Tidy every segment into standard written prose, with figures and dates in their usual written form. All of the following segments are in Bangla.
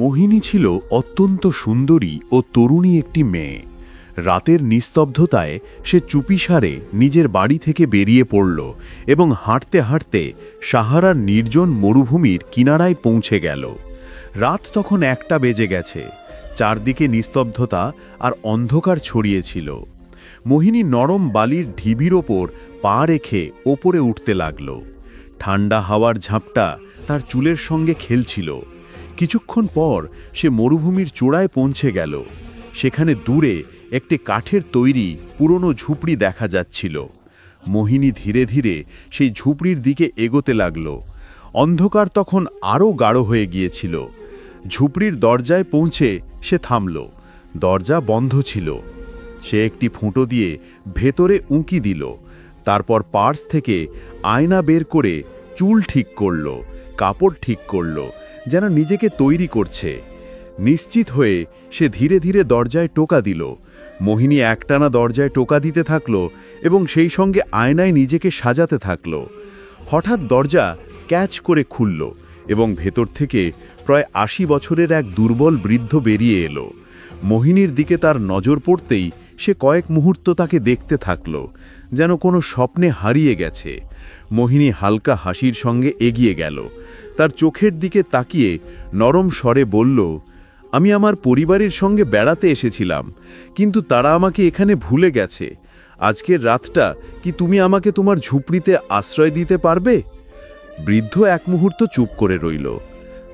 মোহিনী ছিল অত্যন্ত সুন্দরী ও তরুণী একটি মেয়ে। রাতের নিস্তব্ধতায় সে চুপিসারে নিজের বাড়ি থেকে বেরিয়ে পড়ল এবং হাঁটতে হাঁটতে সাহারার নির্জন মরুভূমির কিনারায় পৌঁছে গেল। রাত তখন 1টা বেজে গেছে। চারদিকে নিস্তব্ধতা আর অন্ধকার ছড়িয়েছিল। মোহিনী নরম বালির ঢিবির ওপর পা রেখে ওপরে উঠতে লাগল। ঠান্ডা হাওয়ার ঝাপটা তার চুলের সঙ্গে খেলছিল। কিছুক্ষণ পর সে মরুভূমির চূড়ায় পৌঁছে গেল। সেখানে দূরে একটি কাঠের তৈরি পুরনো ঝুপড়ি দেখা যাচ্ছিল। মোহিনী ধীরে ধীরে সেই ঝুপড়ির দিকে এগোতে লাগল। অন্ধকার তখন আরও গাঢ় হয়ে গিয়েছিল। ঝুপড়ির দরজায় পৌঁছে সে থামল। দরজা বন্ধ ছিল। সে একটি ফুটো দিয়ে ভেতরে উঁকি দিল। তারপর পার্স থেকে আয়না বের করে চুল ঠিক করল, কাপড় ঠিক করল, যেন নিজেকে তৈরি করছে। নিশ্চিত হয়ে সে ধীরে ধীরে দরজায় টোকা দিল। মোহিনী একটানা দরজায় টোকা দিতে থাকল এবং সেই সঙ্গে আয়নায় নিজেকে সাজাতে থাকল। হঠাৎ দরজা ক্যাচ করে খুলল এবং ভেতর থেকে প্রায় 80 বছরের এক দুর্বল বৃদ্ধ বেরিয়ে এলো। মোহিনীর দিকে তার নজর পড়তেই সে কয়েক মুহূর্ত তাকে দেখতে থাকল, যেন কোনো স্বপ্নে হারিয়ে গেছে। মোহিনী হালকা হাসির সঙ্গে এগিয়ে গেল। তার চোখের দিকে তাকিয়ে নরম স্বরে বলল, আমি আমার পরিবারের সঙ্গে বেড়াতে এসেছিলাম, কিন্তু তারা আমাকে এখানে ভুলে গেছে। আজকের রাতটা কি তুমি আমাকে তোমার ঝুপড়িতে আশ্রয় দিতে পারবে? বৃদ্ধ এক মুহূর্ত চুপ করে রইল।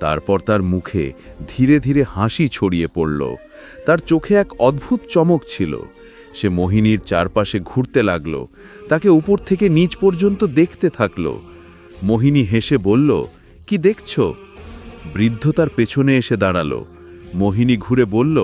তারপর তার মুখে ধীরে ধীরে হাসি ছড়িয়ে পড়ল। তার চোখে এক অদ্ভুত চমক ছিল। সে মোহিনীর চারপাশে ঘুরতে লাগল, তাকে উপর থেকে নিচ পর্যন্ত দেখতে থাকল। মোহিনী হেসে বলল, কি দেখছ? বৃদ্ধ তার পেছনে এসে দাঁড়ালো। মোহিনী ঘুরে বলল,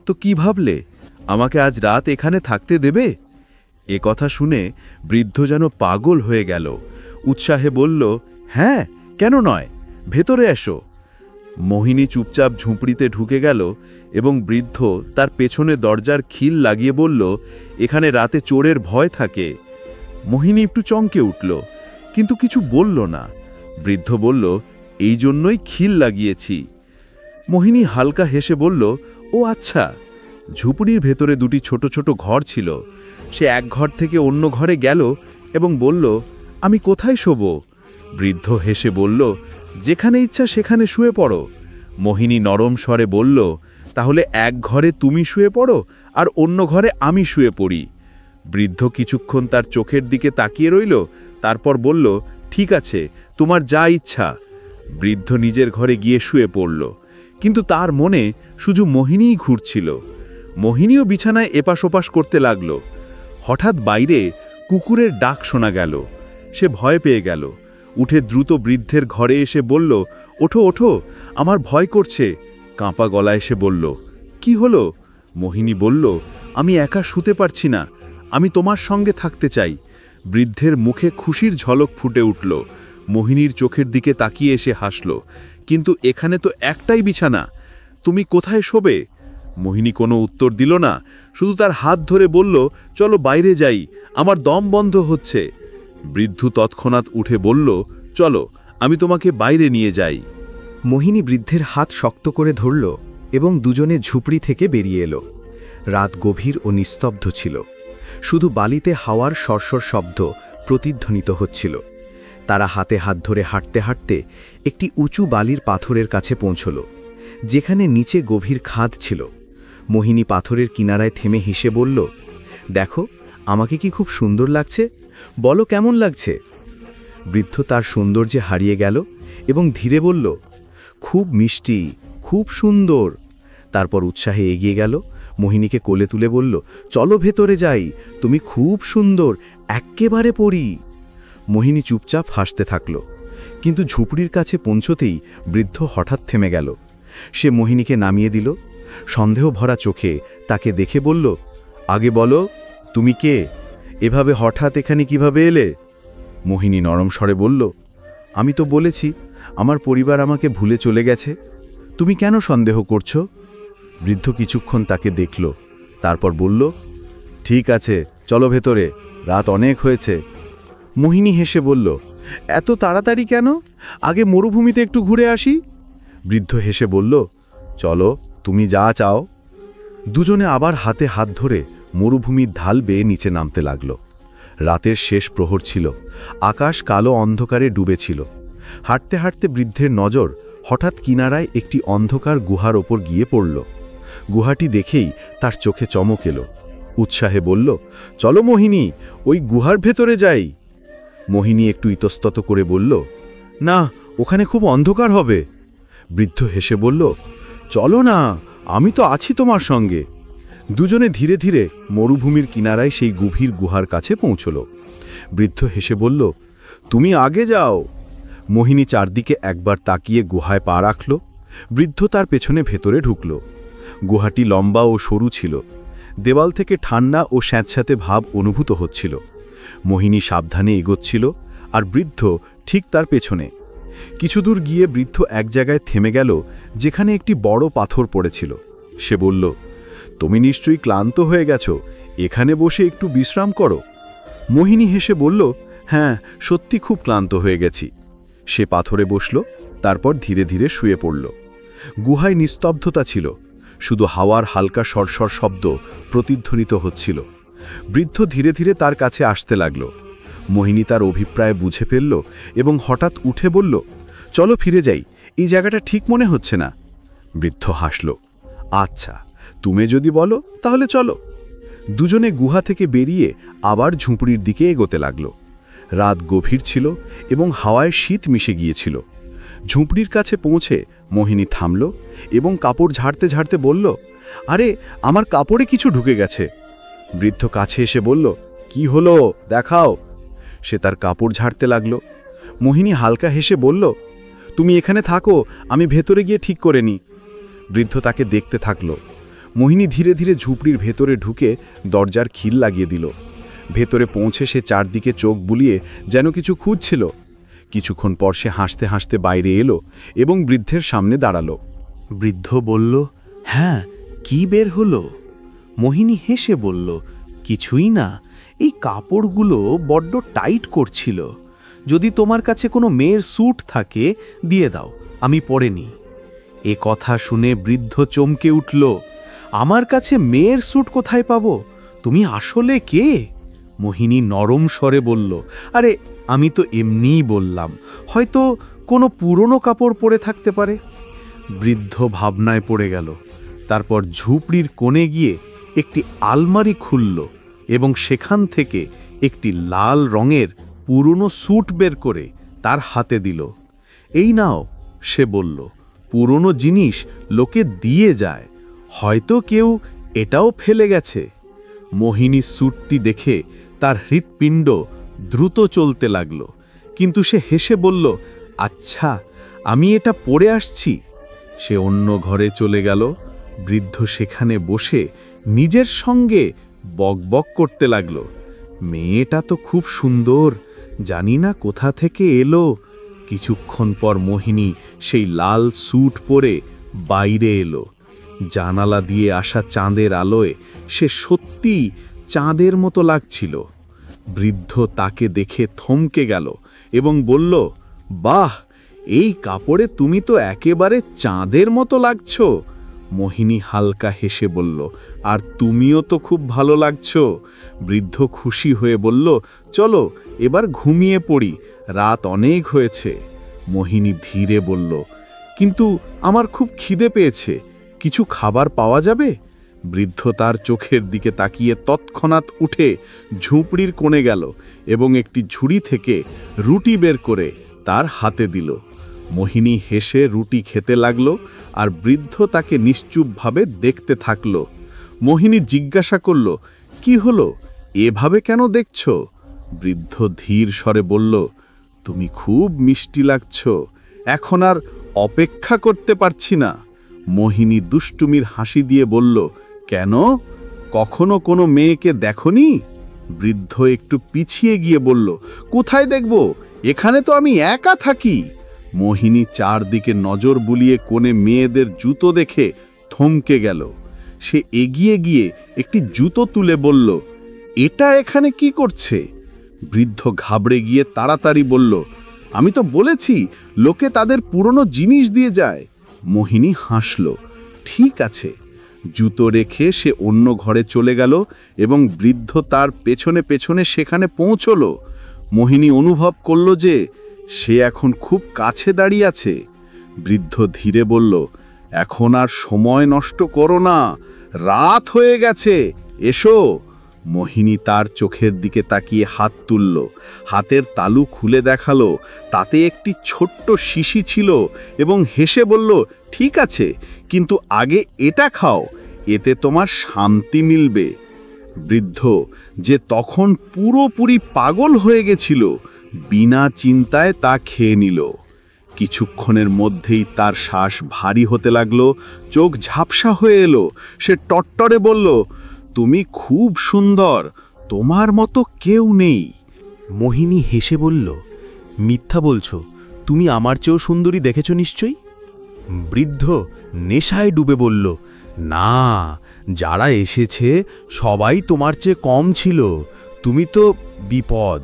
তো কি ভাবলে? আমাকে আজ রাত এখানে থাকতে দেবে? এ কথা শুনে বৃদ্ধ যেন পাগল হয়ে গেল। উৎসাহে বলল, হ্যাঁ, কেন নয়, ভেতরে এসো। মোহিনী চুপচাপ ঝুপড়িতে ঢুকে গেল এবং বৃদ্ধ তার পেছনে দরজার খিল লাগিয়ে বলল, এখানে রাতে চোরের ভয় থাকে। মোহিনী একটু চমকে উঠল, কিন্তু কিছু বলল না। বৃদ্ধ বলল, এই জন্যই খিল লাগিয়েছি। মোহিনী হালকা হেসে বলল, ও আচ্ছা। ঝুপড়ির ভেতরে দুটি ছোট ছোট ঘর ছিল। সে এক ঘর থেকে অন্য ঘরে গেল এবং বলল, আমি কোথায় শোব? বৃদ্ধ হেসে বলল, যেখানে ইচ্ছা সেখানে শুয়ে পড়ো। মোহিনী নরম স্বরে বলল, তাহলে এক ঘরে তুমি শুয়ে পড়ো আর অন্য ঘরে আমি শুয়ে পড়ি। বৃদ্ধ কিছুক্ষণ তার চোখের দিকে তাকিয়ে রইল, তারপর বলল, ঠিক আছে, তোমার যা ইচ্ছা। বৃদ্ধ নিজের ঘরে গিয়ে শুয়ে পড়ল, কিন্তু তার মনে শুধু মোহিনীই ঘুরছিল। মোহিনীও বিছানায় এপাশ ওপাশ করতে লাগল। হঠাৎ বাইরে কুকুরের ডাক শোনা গেল। সে ভয় পেয়ে গেল। উঠে দ্রুত বৃদ্ধের ঘরে এসে বলল, ওঠো ওঠো, আমার ভয় করছে। কাঁপা গলায় এসে বলল, কি হলো? মোহিনী বলল, আমি একা শুতে পারছি না, আমি তোমার সঙ্গে থাকতে চাই। বৃদ্ধের মুখে খুশির ঝলক ফুটে উঠল। মোহিনীর চোখের দিকে তাকিয়ে এসে হাসল, কিন্তু এখানে তো একটাই বিছানা, তুমি কোথায় শোবে? মোহিনী কোনো উত্তর দিল না, শুধু তার হাত ধরে বলল, চলো বাইরে যাই, আমার দম বন্ধ হচ্ছে। বৃদ্ধ তৎক্ষণাৎ উঠে বলল, চলো, আমি তোমাকে বাইরে নিয়ে যাই। মোহিনী বৃদ্ধের হাত শক্ত করে ধরল এবং দুজনে ঝুপড়ি থেকে বেরিয়ে এলো। রাত গভীর ও নিস্তব্ধ ছিল। শুধু বালিতে হাওয়ার সরসর শব্দ প্রতিধ্বনিত হচ্ছিল। তারা হাতে হাত ধরে হাঁটতে হাঁটতে একটি উঁচু বালির পাথরের কাছে পৌঁছল, যেখানে নিচে গভীর খাদ ছিল। মোহিনী পাথরের কিনারায় থেমে হেসে বলল, দেখো, আমাকে কি খুব সুন্দর লাগছে? বলো কেমন লাগছে? বৃদ্ধ তার সৌন্দর্যে হারিয়ে গেল এবং ধীরে বলল, খুব মিষ্টি, খুব সুন্দর। তারপর উৎসাহে এগিয়ে গেল, মোহিনীকে কোলে তুলে বলল, চলো ভেতরে যাই, তুমি খুব সুন্দর, এক্কেবারে পরি। মোহিনী চুপচাপ হাসতে থাকল, কিন্তু ঝুপড়ির কাছে পৌঁছতেই বৃদ্ধ হঠাৎ থেমে গেল। সে মোহিনীকে নামিয়ে দিল। সন্দেহ ভরা চোখে তাকে দেখে বলল, আগে বলো, তুমি কে? এভাবে হঠাৎ এখানে কিভাবে এলে? মোহিনী নরম স্বরে বলল, আমি তো বলেছি আমার পরিবার আমাকে ভুলে চলে গেছে, তুমি কেন সন্দেহ করছো? বৃদ্ধ কিছুক্ষণ তাকে দেখল, তারপর বলল, ঠিক আছে, চলো ভেতরে, রাত অনেক হয়েছে। মোহিনী হেসে বলল, এত তাড়াতাড়ি কেন? আগে মরুভূমিতে একটু ঘুরে আসি। বৃদ্ধ হেসে বলল, চলো, তুমি যা চাও। দুজনে আবার হাতে হাত ধরে মরুভূমির ঢাল বেয়ে নিচে নামতে লাগল। রাতের শেষ প্রহর ছিল, আকাশ কালো অন্ধকারে ডুবেছিল। হাঁটতে হাঁটতে বৃদ্ধের নজর হঠাৎ কিনারায় একটি অন্ধকার গুহার ওপর গিয়ে পড়ল। গুহাটি দেখেই তার চোখে চমক এলো। উৎসাহে বলল, চলো মোহিনী, ওই গুহার ভেতরে যাই। মোহিনী একটু ইতস্তত করে বলল, না, ওখানে খুব অন্ধকার হবে। বৃদ্ধ হেসে বলল, চলো না, আমি তো আছি তোমার সঙ্গে। দুজনে ধীরে ধীরে মরুভূমির কিনারায় সেই গভীর গুহার কাছে পৌঁছল। বৃদ্ধ হেসে বলল, তুমি আগে যাও। মোহিনী চারদিকে একবার তাকিয়ে গুহায় পা রাখল। বৃদ্ধ তার পেছনে ভেতরে ঢুকল। গুহাটি লম্বা ও সরু ছিল। দেওয়াল থেকে ঠান্ডা ও স্যাঁতস্যাঁতে ভাব অনুভূত হচ্ছিল। মোহিনী সাবধানে এগোচ্ছিল, আর বৃদ্ধ ঠিক তার পেছনে। কিছু দূর গিয়ে বৃদ্ধ এক জায়গায় থেমে গেল, যেখানে একটি বড় পাথর পড়েছিল। সে বলল, তুমি নিশ্চয়ই ক্লান্ত হয়ে গেছ, এখানে বসে একটু বিশ্রাম করো। মোহিনী হেসে বলল, হ্যাঁ, সত্যি খুব ক্লান্ত হয়ে গেছি। সে পাথরে বসল, তারপর ধীরে ধীরে শুয়ে পড়ল। গুহায় নিস্তব্ধতা ছিল, শুধু হাওয়ার হালকা সরসর শব্দ প্রতিধ্বনিত হচ্ছিল। বৃদ্ধ ধীরে ধীরে তার কাছে আসতে লাগল। মোহিনী তার অভিপ্রায় বুঝে ফেলল এবং হঠাৎ উঠে বলল, চলো ফিরে যাই, এই জায়গাটা ঠিক মনে হচ্ছে না। বৃদ্ধ হাসল, আচ্ছা, তুমি যদি বলো তাহলে চলো। দুজনে গুহা থেকে বেরিয়ে আবার ঝুপড়ির দিকে এগোতে লাগল। রাত গভীর ছিল এবং হাওয়ায় শীত মিশে গিয়েছিল। ঝুপড়ির কাছে পৌঁছে মোহিনী থামল এবং কাপড় ঝাড়তে ঝাড়তে বলল, আরে, আমার কাপড়ে কিছু ঢুকে গেছে। বৃদ্ধ কাছে এসে বলল, কি হলো, দেখাও। সে তার কাপড় ঝাড়তে লাগল। মোহিনী হালকা হেসে বলল, তুমি এখানে থাকো, আমি ভেতরে গিয়ে ঠিক করে নিই। বৃদ্ধ তাকে দেখতে থাকল। মোহিনী ধীরে ধীরে ঝুপড়ির ভেতরে ঢুকে দরজার খিল লাগিয়ে দিল। ভেতরে পৌঁছে সে চারদিকে চোখ বুলিয়ে যেন কিছু খুঁজছিল। কিছুক্ষণ পর সে হাসতে হাসতে বাইরে এলো এবং বৃদ্ধের সামনে দাঁড়ালো। বৃদ্ধ বলল, হ্যাঁ, কি বের হলো? মোহিনী হেসে বলল, কিছুই না, এই কাপড়গুলো বড্ড টাইট করছিল। যদি তোমার কাছে কোনো মেয়ের স্যুট থাকে দিয়ে দাও, আমি পরে নিই। এ কথা শুনে বৃদ্ধ চমকে উঠল, আমার কাছে মেয়ের স্যুট কোথায় পাবো? তুমি আসলে কে? মোহিনী নরম স্বরে বলল, আরে, আমি তো এমনিই বললাম, হয়তো কোনো পুরনো কাপড় পরে থাকতে পারে। বৃদ্ধ ভাবনায় পড়ে গেল। তারপর ঝুপড়ির কোণে গিয়ে একটি আলমারি খুলল এবং সেখান থেকে একটি লাল রঙের পুরনো স্যুট বের করে তার হাতে দিল। এই নাও, সে বলল, পুরনো জিনিস লোকে দিয়ে যায়, হয়তো কেউ এটাও ফেলে গেছে। মোহিনী স্যুটটি দেখে তার হৃৎপিণ্ড দ্রুত চলতে লাগল, কিন্তু সে হেসে বলল, আচ্ছা, আমি এটা পরে আসছি। সে অন্য ঘরে চলে গেল। বৃদ্ধ সেখানে বসে নিজের সঙ্গে বকবক করতে লাগল, মেয়েটা তো খুব সুন্দর, জানি না কোথা থেকে এলো। কিছুক্ষণ পর মোহিনী সেই লাল স্যুট পরে বাইরে এলো। জানালা দিয়ে আসা চাঁদের আলোয় সে সত্যি চাঁদের মতো লাগছিল। বৃদ্ধ তাকে দেখে থমকে গেল এবং বলল, বাহ, এই কাপড়ে তুমি তো একেবারে চাঁদের মতো লাগছো। মোহিনী হালকা হেসে বলল, আর তুমিও তো খুব ভালো লাগছো। বৃদ্ধ খুশি হয়ে বলল, চলো এবার ঘুমিয়ে পড়ি, রাত অনেক হয়েছে। মোহিনী ধীরে বলল, কিন্তু আমার খুব খিদে পেয়েছে, কিছু খাবার পাওয়া যাবে? বৃদ্ধ তার চোখের দিকে তাকিয়ে তৎক্ষণাৎ উঠে ঝুপড়ির কোণে গেল এবং একটি ঝুড়ি থেকে রুটি বের করে তার হাতে দিল। মোহিনী হেসে রুটি খেতে লাগল, আর বৃদ্ধ তাকে নিশ্চুপভাবে দেখতে থাকল। মোহিনী জিজ্ঞাসা করল, কি হলো, এভাবে কেন দেখছ? বৃদ্ধ ধীর স্বরে বলল, তুমি খুব মিষ্টি লাগছ, এখন আর অপেক্ষা করতে পারছি না। মোহিনী দুষ্টুমির হাসি দিয়ে বলল, কেন, কখনো কোনো মেয়েকে দেখনি? বৃদ্ধ একটু পিছিয়ে গিয়ে বলল, কোথায় দেখব, এখানে তো আমি একা থাকি। মোহিনী চারদিকে নজর বুলিয়ে কোণে মেয়েদের জুতো দেখে থমকে গেল। সে এগিয়ে গিয়ে একটি জুতো তুলে বলল, এটা এখানে কি করছে? বৃদ্ধ ঘাবড়ে গিয়ে তাড়াতাড়ি বলল, আমি তো বলেছি লোকে তাদের পুরনো জিনিস দিয়ে যায়। মোহিনী হাসল, ঠিক আছে। জুতো রেখে সে অন্য ঘরে চলে গেল এবং বৃদ্ধ তার পেছনে পেছনে সেখানে পৌঁছল। মোহিনী অনুভব করল যে সে এখন খুব কাছে দাঁড়িয়ে আছে। বৃদ্ধ ধীরে বলল, এখন আর সময় নষ্ট করো না, রাত হয়ে গেছে, এসো। মোহিনী তার চোখের দিকে তাকিয়ে হাত তুলল, হাতের তালু খুলে দেখালো, তাতে একটি ছোট্ট শিশি ছিল এবং হেসে বলল, ঠিক আছে, কিন্তু আগে এটা খাও, এতে তোমার শান্তি মিলবে। বৃদ্ধ, যে তখন পুরোপুরি পাগল হয়ে গেছিল, বিনা চিন্তায় তা খেয়ে নিল। কিছুক্ষণের মধ্যেই তার শ্বাস ভারী হতে লাগলো, চোখ ঝাপসা হয়ে এলো। সে টট্টরে বলল, তুমি খুব সুন্দর, তোমার মতো কেউ নেই। মোহিনী হেসে বলল, মিথ্যা বলছো, তুমি আমার চেয়েও সুন্দরী দেখেছ নিশ্চয়ই? বৃদ্ধ নেশায় ডুবে বলল, না, যারা এসেছে সবাই তোমার চেয়ে কম ছিল, তুমি তো বিপদ,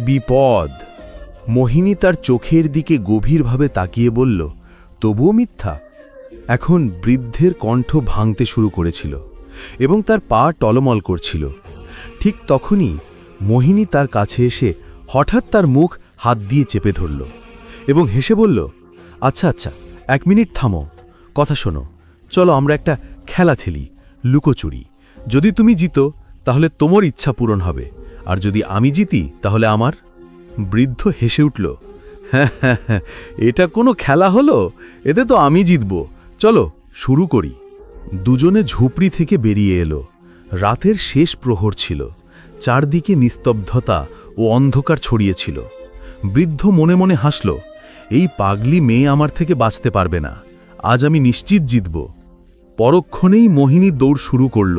বিপদ। মোহিনী তার চোখের দিকে গভীরভাবে তাকিয়ে বলল, তবুও মিথ্যা। এখন বৃদ্ধের কণ্ঠ ভাঙতে শুরু করেছিল এবং তার পা টলমল করছিল। ঠিক তখনই মোহিনী তার কাছে এসে হঠাৎ তার মুখ হাত দিয়ে চেপে ধরল এবং হেসে বলল, আচ্ছা আচ্ছা, 1 মিনিট থামো, কথা শোনো, চলো আমরা একটা খেলা খেলি, লুকোচুরি। যদি তুমি জিতো তাহলে তোমার ইচ্ছা পূরণ হবে, আর যদি আমি জিতি তাহলে আমার। বৃদ্ধ হেসে উঠল, হ্যাঁ হ্যাঁ হ্যাঁ, এটা কোনো খেলা হলো? এতে তো আমি জিতব, চলো শুরু করি। দুজনে ঝুপড়ি থেকে বেরিয়ে এলো। রাতের শেষ প্রহর ছিল, চারদিকে নিস্তব্ধতা ও অন্ধকার ছড়িয়েছিল। বৃদ্ধ মনে মনে হাসল, এই পাগলি মেয়ে আমার থেকে বাঁচতে পারবে না, আজ আমি নিশ্চিত জিতব। পরক্ষণেই মোহিনী দৌড় শুরু করল।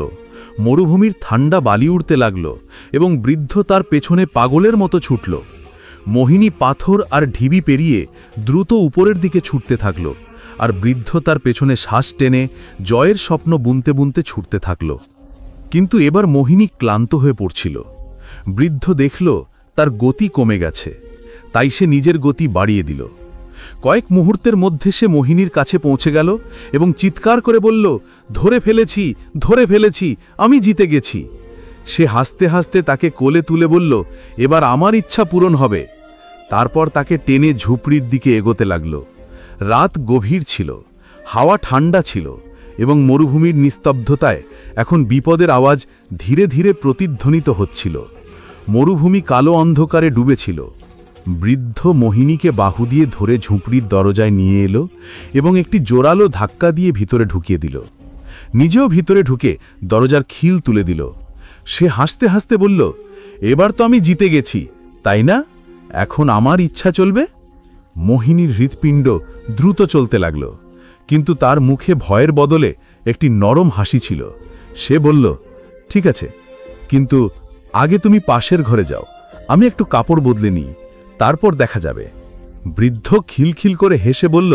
মরুভূমির ঠান্ডা বালি উড়তে লাগল এবং বৃদ্ধ তার পেছনে পাগলের মতো ছুটল। মোহিনী পাথর আর ঢিবি পেরিয়ে দ্রুত উপরের দিকে ছুটতে থাকল, আর বৃদ্ধ তার পেছনে শ্বাস টেনে জয়ের স্বপ্ন বুনতে বুনতে ছুটতে থাকল। কিন্তু এবার মোহিনী ক্লান্ত হয়ে পড়ছিল। বৃদ্ধ দেখল তার গতি কমে গেছে, তাই সে নিজের গতি বাড়িয়ে দিল। কয়েক মুহূর্তের মধ্যে সে মোহিনীর কাছে পৌঁছে গেল এবং চিৎকার করে বলল, ধরে ফেলেছি, ধরে ফেলেছি, আমি জিতে গেছি। সে হাসতে হাসতে তাকে কোলে তুলে বলল, এবার আমার ইচ্ছা পূরণ হবে। তারপর তাকে টেনে ঝুপড়ির দিকে এগোতে লাগল। রাত গভীর ছিল, হাওয়া ঠান্ডা ছিল এবং মরুভূমির নিস্তব্ধতায় এখন বিপদের আওয়াজ ধীরে ধীরে প্রতিধ্বনিত হচ্ছিল। মরুভূমি কালো অন্ধকারে ডুবেছিল। বৃদ্ধ মোহিনীকে বাহু দিয়ে ধরে ঝুপড়ির দরজায় নিয়ে এলো এবং একটি জোরালো ধাক্কা দিয়ে ভিতরে ঢুকিয়ে দিল। নিজেও ভিতরে ঢুকে দরজার খিল তুলে দিল। সে হাসতে হাসতে বলল, এবার তো আমি জিতে গেছি, তাই না? এখন আমার ইচ্ছা চলবে। মোহিনীর হৃৎপিণ্ড দ্রুত চলতে লাগল, কিন্তু তার মুখে ভয়ের বদলে একটি নরম হাসি ছিল। সে বলল, ঠিক আছে, কিন্তু আগে তুমি পাশের ঘরে যাও, আমি একটু কাপড় বদলে নিই, তারপর দেখা যাবে। বৃদ্ধ খিলখিল করে হেসে বলল,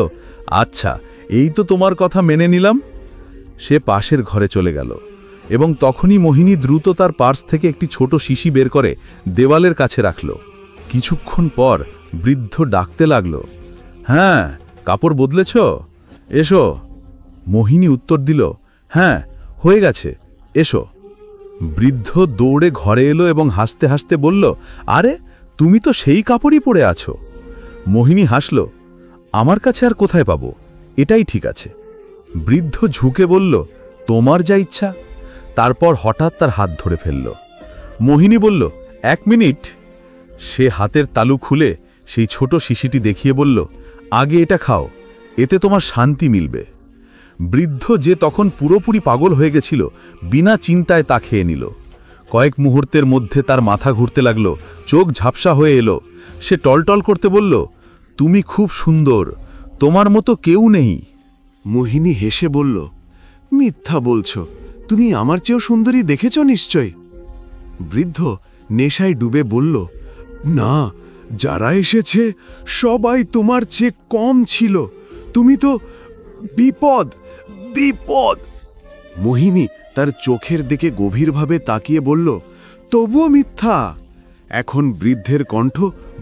আচ্ছা, এই তো তোমার কথা মেনে নিলাম। সে পাশের ঘরে চলে গেল এবং তখনই মোহিনী দ্রুত তার পার্স থেকে একটি ছোট শিশি বের করে দেওয়ালের কাছে রাখল। কিছুক্ষণ পর বৃদ্ধ ডাকতে লাগল, হ্যাঁ, কাপড় বদলেছ? এসো। মোহিনী উত্তর দিল, হ্যাঁ, হয়ে গেছে, এসো। বৃদ্ধ দৌড়ে ঘরে এলো এবং হাসতে হাসতে বলল, আরে, তুমি তো সেই কাপড়ই পরে আছো। মোহিনী হাসল, আমার কাছে আর কোথায় পাবো, এটাই ঠিক আছে। বৃদ্ধ ঝুঁকে বলল, তোমার যা ইচ্ছা। তারপর হঠাৎ তার হাত ধরে ফেলল। মোহিনী বলল, 1 মিনিট। সে হাতের তালু খুলে সেই ছোট শিশিটি দেখিয়ে বলল, আগে এটা খাও, এতে তোমার শান্তি মিলবে। বৃদ্ধ, যে তখন পুরোপুরি পাগল হয়ে গেছিল, বিনা চিন্তায় তা খেয়ে নিল। কয়েক মুহূর্তের মধ্যে তার মাথা ঘুরতে লাগল, চোখ ঝাপসা হয়ে এলো। সে টলটল করতে বলল, তুমি খুব সুন্দর, তোমার মতো কেউ নেই। মোহিনী হেসে বলল, মিথ্যা বলছো, তুমি আমার চেয়েও সুন্দরী দেখেছ নিশ্চয়। বৃদ্ধ নেশায় ডুবে বলল, না, যারা এসেছে সবাই তোমার চেয়ে কম ছিল, তুমি তো বিপদ, বিপদ। মোহিনী তার চোখের দিকে গভীরভাবে তাকিয়ে বলল, তবুও মিথ্যা। এখন বৃদ্ধের কণ্ঠ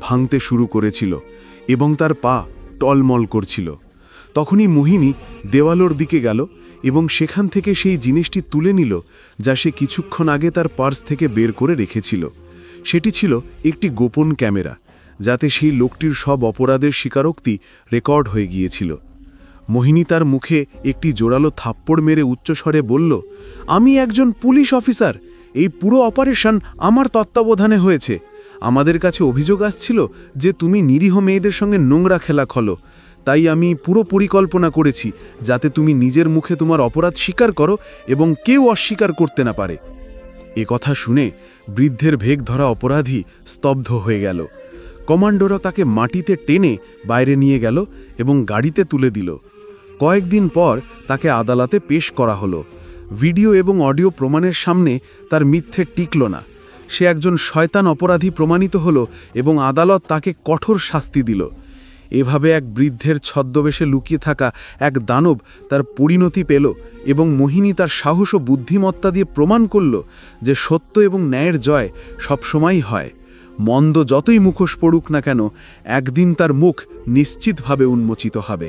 ভাঙতে শুরু করেছিল এবং তার পা টলমল করছিল। তখনই মোহিনী দেওয়ালোর দিকে গেল এবং সেখান থেকে সেই জিনিসটি তুলে নিল যা সে কিছুক্ষণ আগে তার পার্স থেকে বের করে রেখেছিল। সেটি ছিল একটি গোপন ক্যামেরা, যাতে সেই লোকটির সব অপরাধের স্বীকারোক্তি রেকর্ড হয়ে গিয়েছিল। মোহিনী তার মুখে একটি জোরালো থাপ্পড় মেরে উচ্চস্বরে বলল, আমি একজন পুলিশ অফিসার, এই পুরো অপারেশন আমার তত্ত্বাবধানে হয়েছে। আমাদের কাছে অভিযোগ আসছিল যে তুমি নিরীহ মেয়েদের সঙ্গে নোংরা খেলা খলো, তাই আমি পুরো পরিকল্পনা করেছি যাতে তুমি নিজের মুখে তোমার অপরাধ স্বীকার করো এবং কেউ অস্বীকার করতে না পারে। এ কথা শুনে বৃদ্ধের ভেগ ধরা অপরাধী স্তব্ধ হয়ে গেল। কমান্ডোরা তাকে মাটিতে টেনে বাইরে নিয়ে গেল এবং গাড়িতে তুলে দিল। কয়েকদিন পর তাকে আদালতে পেশ করা হলো। ভিডিও এবং অডিও প্রমাণের সামনে তার মিথ্যে টিকল না। সে একজন শয়তান অপরাধী প্রমাণিত হলো এবং আদালত তাকে কঠোর শাস্তি দিল। এভাবে এক বৃদ্ধের ছদ্মবেশে লুকিয়ে থাকা এক দানব তার পরিণতি পেল এবং মোহিনী তার সাহস ও বুদ্ধিমত্তা দিয়ে প্রমাণ করল যে সত্য এবং ন্যায়ের জয় সবসময়ই হয়। মন্দ যতই মুখোশ পড়ুক না কেন, একদিন তার মুখ নিশ্চিতভাবে উন্মোচিত হবে।